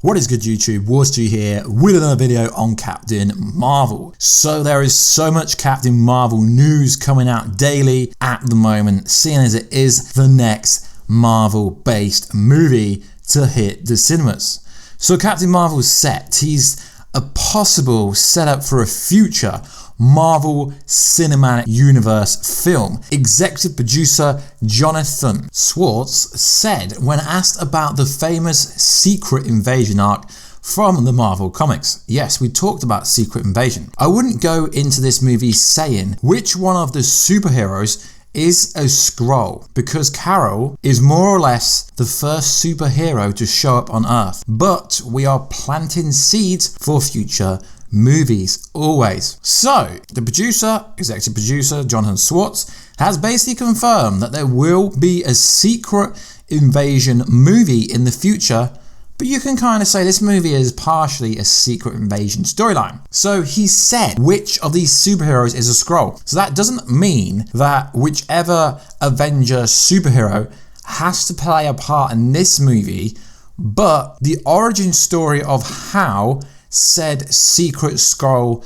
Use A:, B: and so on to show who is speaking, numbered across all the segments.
A: What is good, YouTube? Warstu here with another video on Captain Marvel. So there is so much Captain Marvel news coming out daily at the moment, seeing as it is the next Marvel-based movie to hit the cinemas. So Captain Marvel's set teased a possible setup for a future Marvel Cinematic Universe film. Executive producer Jonathan Schwartz said when asked about the famous Secret Invasion arc from the Marvel Comics. Yes, we talked about Secret Invasion. I wouldn't go into this movie saying which one of the superheroes is a Skrull, because Carol is more or less the first superhero to show up on Earth. But we are planting seeds for future movies, always. So, the executive producer, Jonathan Schwartz, has basically confirmed that there will be a Secret Invasion movie in the future, but you can kind of say this movie is partially a Secret Invasion storyline. So he said which of these superheroes is a Skrull. So that doesn't mean that whichever Avengers superhero has to play a part in this movie, but the origin story of how said secret Skrull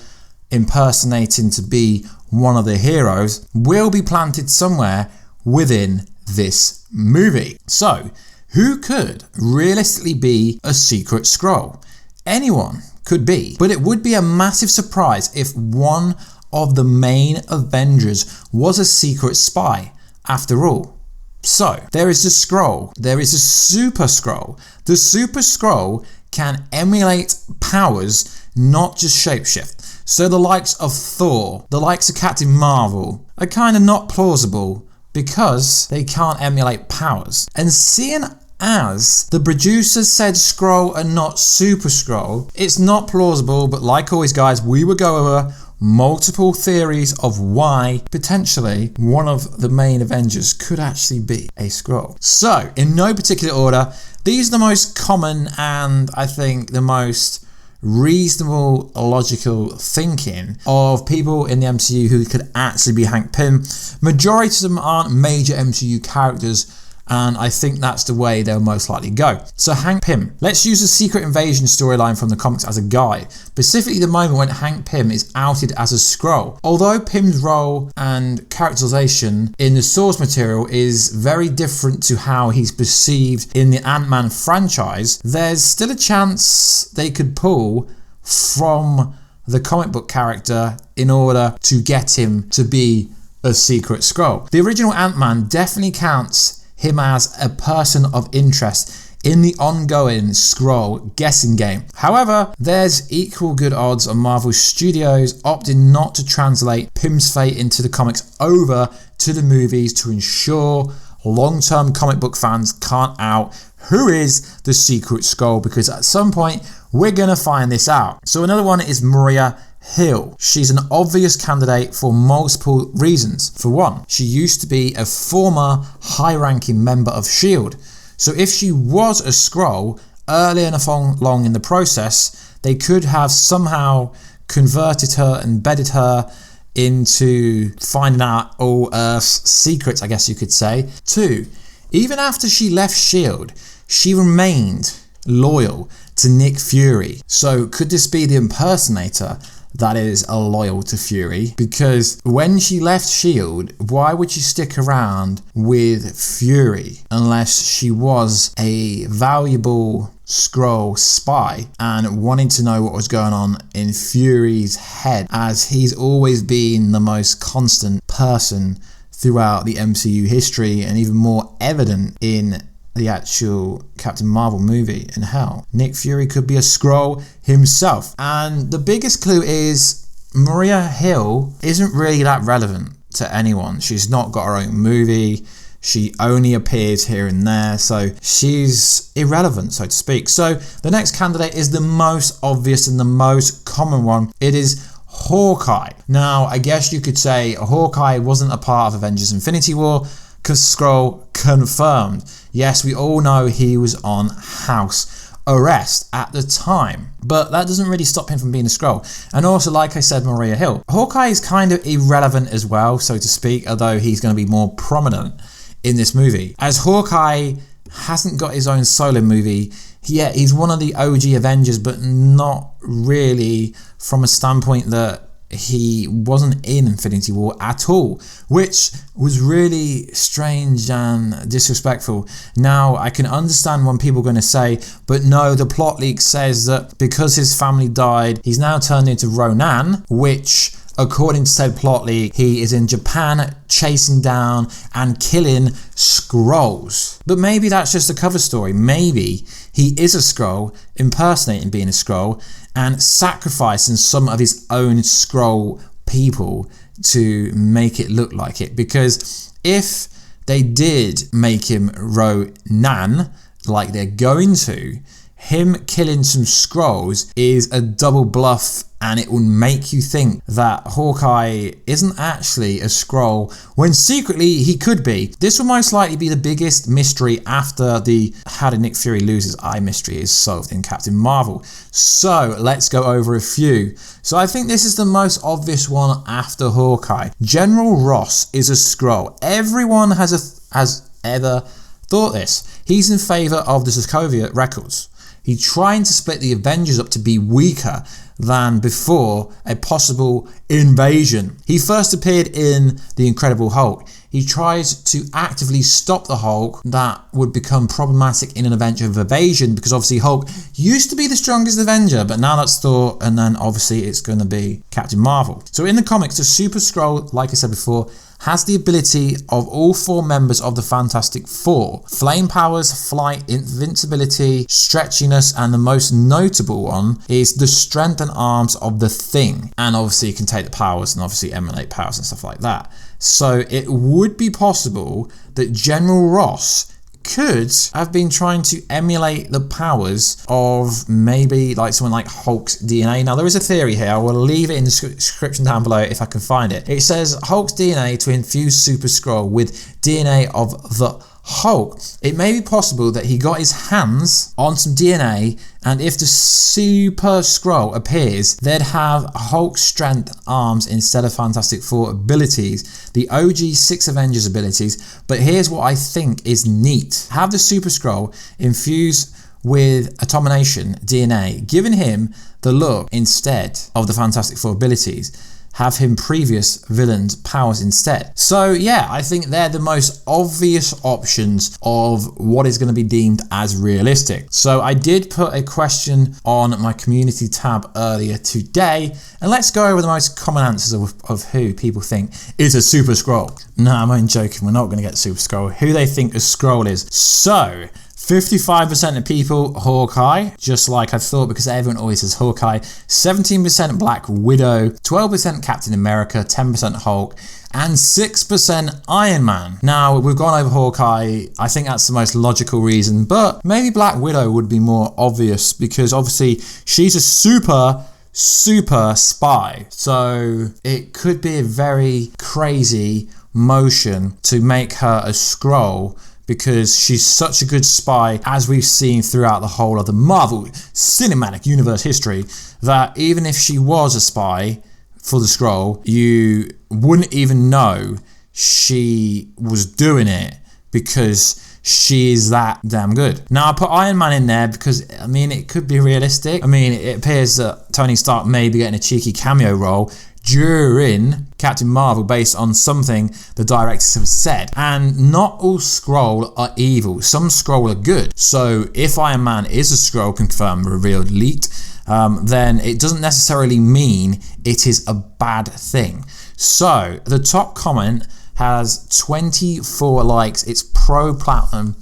A: impersonating to be one of the heroes will be planted somewhere within this movie. So, who could realistically be a secret Skrull? Anyone could be, but it would be a massive surprise if one of the main Avengers was a secret spy after all. So, there is the Skrull, there is a Super Skrull. The Super Skrull can emulate powers, not just shapeshift. So the likes of Thor, the likes of Captain Marvel are kind of not plausible because they can't emulate powers. And seeing as the producers said Skrull and not Super Skrull, it's not plausible, but like always guys, we will go over multiple theories of why potentially one of the main Avengers could actually be a Skrull. So, in no particular order, these are the most common and I think the most reasonable, logical thinking of people in the MCU who could actually be Hank Pym. Majority of them aren't major MCU characters, and I think that's the way they'll most likely go. So Hank Pym. Let's use the Secret Invasion storyline from the comics as a guide, specifically the moment when Hank Pym is outed as a Skrull. Although Pym's role and characterization in the source material is very different to how he's perceived in the Ant-Man franchise, there's still a chance they could pull from the comic book character in order to get him to be a secret Skrull. The original Ant-Man definitely counts him as a person of interest in the ongoing Skrull guessing game. However, there's equal good odds on Marvel Studios opting not to translate Pym's fate into the comics over to the movies to ensure long-term comic book fans can't out who is the secret Skrull, because at some point we're gonna find this out. So another one is Maria Hill. She's an obvious candidate for multiple reasons. For one, she used to be a former high-ranking member of S.H.I.E.L.D. So if she was a Skrull early enough along in the process, they could have somehow converted her, embedded her into finding out all Earth's secrets, I guess you could say. Two, even after she left S.H.I.E.L.D., she remained loyal to Nick Fury. So could this be the impersonator that is loyal to Fury? Because when she left S.H.I.E.L.D., why would she stick around with Fury unless she was a valuable Skrull spy and wanting to know what was going on in Fury's head, as he's always been the most constant person throughout the MCU history and even more evident in the actual Captain Marvel movie. In hell, Nick Fury could be a Skrull himself. And the biggest clue is Maria Hill isn't really that relevant to anyone. She's not got her own movie. She only appears here and there, so she's irrelevant, so to speak. So the next candidate is the most obvious and the most common one. It is Hawkeye. Now, I guess you could say Hawkeye wasn't a part of Avengers Infinity War because Skrull confirmed. Yes, we all know he was on house arrest at the time, but that doesn't really stop him from being a Skrull. And also, like I said, Maria Hill. Hawkeye is kind of irrelevant as well, so to speak, although he's going to be more prominent in this movie. As Hawkeye hasn't got his own solo movie, yeah, he's one of the OG Avengers, but not really from a standpoint that he wasn't in Infinity War at all, which was really strange and disrespectful. Now, I can understand when people are going to say, but no, the plot leak says that because his family died, he's now turned into Ronan, which, according to said plot leak, he is in Japan chasing down and killing Skrulls. But maybe that's just a cover story. Maybe he is a Skrull, impersonating being a Skrull, and sacrificing some of his own Skrull people to make it look like it. Because if they did make him Ronan, like they're going to, him killing some Skrulls is a double bluff, and it will make you think that Hawkeye isn't actually a Skrull when secretly he could be. This will most likely be the biggest mystery after the how did Nick Fury lose his eye mystery is solved in Captain Marvel. So let's go over a few. So I think this is the most obvious one after Hawkeye. General Ross is a Skrull. Everyone has ever thought this. He's in favour of the Sokovia Records. He's trying to split the Avengers up to be weaker than before a possible invasion. He first appeared in The Incredible Hulk. He tries to actively stop the Hulk. That would become problematic in an Avenger of Evasion, because obviously Hulk used to be the strongest Avenger, but now that's Thor, and then obviously it's going to be Captain Marvel. So in the comics, the Super Skrull, like I said before, has the ability of all 4 members of the Fantastic Four. Flame powers, flight, invincibility, stretchiness, and the most notable one is the strength and arms of the Thing. And obviously you can take the powers and obviously emulate powers and stuff like that. So it would be possible that General Ross could have been trying to emulate the powers of maybe like someone like Hulk's DNA. Now there is a theory here, I will leave it in the description down below if I can find it. It says Hulk's DNA to infuse Super Skrull with DNA of the Hulk. It may be possible that he got his hands on some DNA, and if the Super Skrull appears, they'd have Hulk strength arms instead of Fantastic Four abilities, the OG 6 Avengers abilities. But here's what I think is neat. Have the Super Skrull infuse with Atomination DNA, giving him the look instead of the Fantastic Four abilities. Have him previous villains' powers instead. So yeah, I think they're the most obvious options of what is going to be deemed as realistic. So I did put a question on my community tab earlier today, and let's go over the most common answers of who people think is a Super Skrull. No, I'm only joking, we're not going to get Super Skrull. Who they think a Skrull is. So 55% of people, Hawkeye, just like I thought, because everyone always says Hawkeye. 17% Black Widow, 12% Captain America, 10% Hulk, and 6% Iron Man. Now, we've gone over Hawkeye. I think that's the most logical reason, but maybe Black Widow would be more obvious, because obviously she's a super spy. So it could be a very crazy motion to make her a Skrull, because she's such a good spy, as we've seen throughout the whole of the Marvel Cinematic Universe history, that even if she was a spy for the Skrull, you wouldn't even know she was doing it, because she is that damn good. Now I put Iron Man in there because, I mean, it could be realistic. I mean, it appears that Tony Stark may be getting a cheeky cameo role during Captain Marvel based on something the directors have said. And not all Skrull are evil. Some Skrull are good. So if Iron Man is a Skrull, confirmed, revealed, leaked, then it doesn't necessarily mean it is a bad thing. So the top comment has 24 likes. It's Pro Platinum,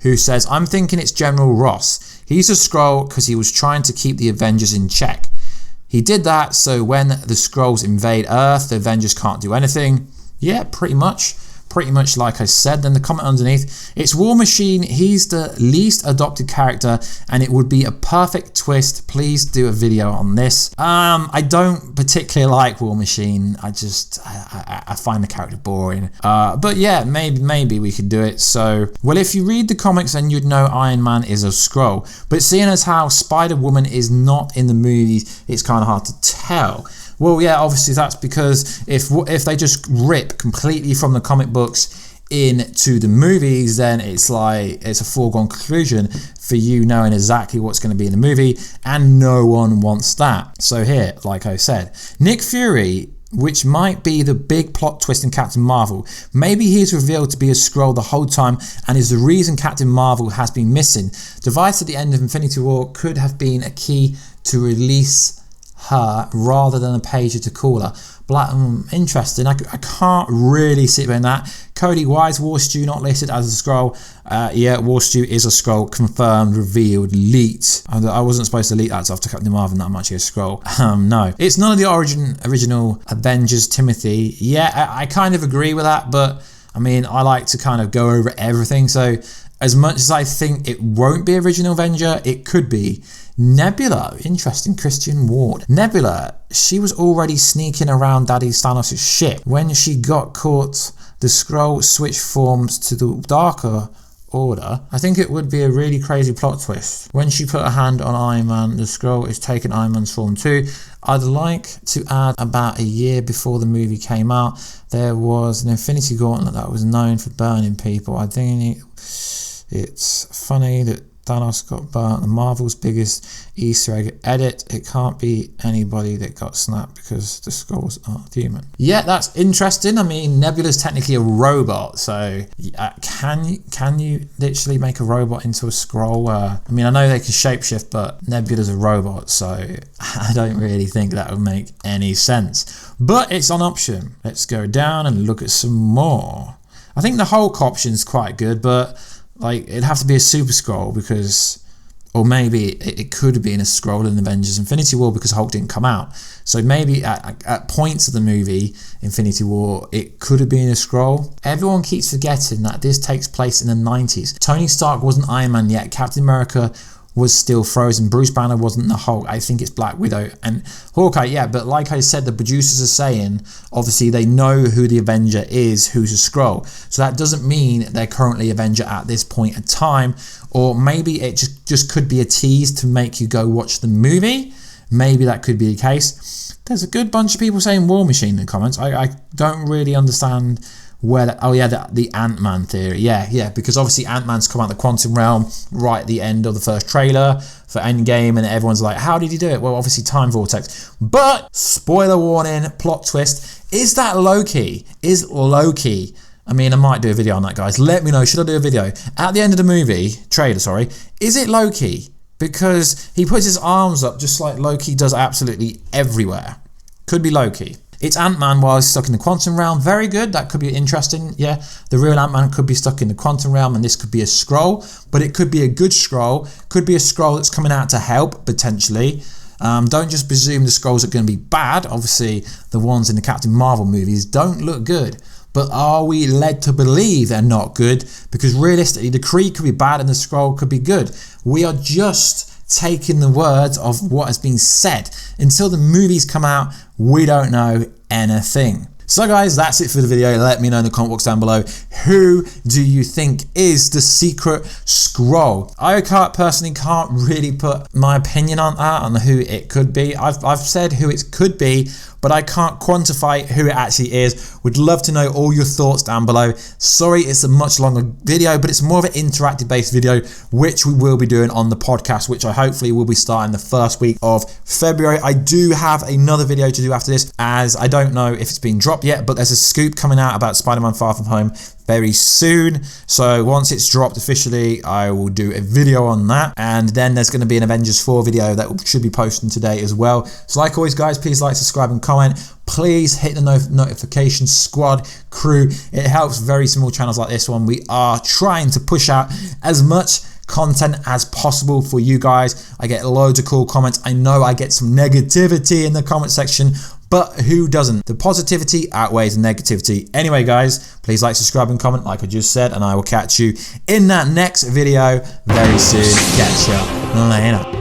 A: who says, I'm thinking it's General Ross. He's a Skrull because he was trying to keep the Avengers in check. He did that so when the Skrulls invade Earth, the Avengers can't do anything. Yeah, pretty much like I said. Then the comment underneath, it's War Machine. He's the least adopted character and it would be a perfect twist. Please do a video on this. I don't particularly like War Machine. I find the character boring. But yeah, maybe we could do it. So, well, if you read the comics then you'd know Iron Man is a Skrull. But seeing as how Spider-Woman is not in the movies, it's kind of hard to tell. Well, yeah, obviously that's because if they just rip completely from the comic books into the movies, then it's like it's a foregone conclusion for you knowing exactly what's going to be in the movie, and no one wants that. So here, like I said, Nick Fury, which might be the big plot twist in Captain Marvel. Maybe he's revealed to be a Skrull the whole time and is the reason Captain Marvel has been missing. Device at the end of Infinity War could have been a key to release her rather than a pager to call her. Black, interesting. I can't really see behind that. Cody, why is Warstu not listed as a Skrull? Yeah, Warstu is a Skrull. Confirmed, revealed, leaked. I wasn't supposed to leak that after Captain Marvel, that much of a Skrull. No. It's none of the original Avengers, Timothy. Yeah, I kind of agree with that, but I mean, I like to kind of go over everything. So as much as I think it won't be original Avenger, it could be. Nebula, interesting, Christian Ward. Nebula, she was already sneaking around Daddy Thanos' ship. When she got caught, the Skrull switched forms to the Darker Order. I think it would be a really crazy plot twist. When she put a hand on Iron Man, the Skrull is taking Iron Man's form too. I'd like to add about a year before the movie came out, there was an Infinity Gauntlet that was known for burning people. I think it's funny that Thanos got burnt. The Marvel's biggest Easter egg edit. It can't be anybody that got snapped because the Skrulls aren't human. Yeah, that's interesting. I mean, Nebula's technically a robot, so can you literally make a robot into a Skrull? I mean, I know they can shapeshift, but Nebula's a robot, so I don't really think that would make any sense. But it's an option. Let's go down and look at some more. I think the Hulk option's quite good, but like, it'd have to be a Super Skrull because, or maybe it could have been a Skrull in Avengers Infinity War because Hulk didn't come out. So maybe at points of the movie Infinity War, it could have been a Skrull. Everyone keeps forgetting that this takes place in the 90s. Tony Stark wasn't Iron Man yet. Captain America was still frozen. Bruce Banner wasn't the Hulk. I think it's Black Widow and Hawkeye. Yeah, but like I said, the producers are saying, obviously they know who the Avenger is, who's a Skrull. So that doesn't mean they're currently Avenger at this point in time. Or maybe it just could be a tease to make you go watch the movie. Maybe that could be the case. There's a good bunch of people saying War Machine in the comments. I don't really understand where the Ant-Man theory. Yeah, because obviously Ant-Man's come out of the quantum realm right at the end of the first trailer for EndGame, and everyone's like, how did he do it? Well, obviously time vortex. But spoiler warning, plot twist, is that Loki? Is Loki, I mean, I might do a video on that, guys. Let me know, should I do a video? At the end of the movie, trailer, sorry, is it Loki? Because he puts his arms up just like Loki does absolutely everywhere. Could be Loki. It's Ant-Man while he's stuck in the quantum realm. Very good. That could be interesting. Yeah, the real Ant-Man could be stuck in the quantum realm and this could be a Skrull, but it could be a good Skrull. Could be a Skrull that's coming out to help, potentially. Don't just presume the Skrulls are going to be bad. Obviously, the ones in the Captain Marvel movies don't look good. But are we led to believe they're not good? Because realistically, the Kree could be bad and the Skrull could be good. We are just taking the words of what has been said. Until the movies come out, we don't know anything. So guys, that's it for the video. Let me know in the comment box down below, who do you think is the secret Skrull? I personally can't really put my opinion on that, on who it could be. I've said who it could be, but I can't quantify who it actually is. Would love to know all your thoughts down below. Sorry, it's a much longer video, but it's more of an interactive based video, which we will be doing on the podcast, which I hopefully will be starting the first week of February. I do have another video to do after this, as I don't know if it's been dropped yet, but there's a scoop coming out about Spider-Man Far From Home very soon. So once it's dropped officially, I will do a video on that. And then there's going to be an Avengers 4 video that should be posting today as well. So like always, guys, please like, subscribe and comment. Please hit the notification squad crew. It helps very small channels like this one. We are trying to push out as much content as possible for you guys. I get loads of cool comments. I know I get some negativity in the comment section, but who doesn't? The positivity outweighs the negativity. Anyway, guys, please like, subscribe and comment like I just said, and I will catch you in that next video very soon. Catch you later.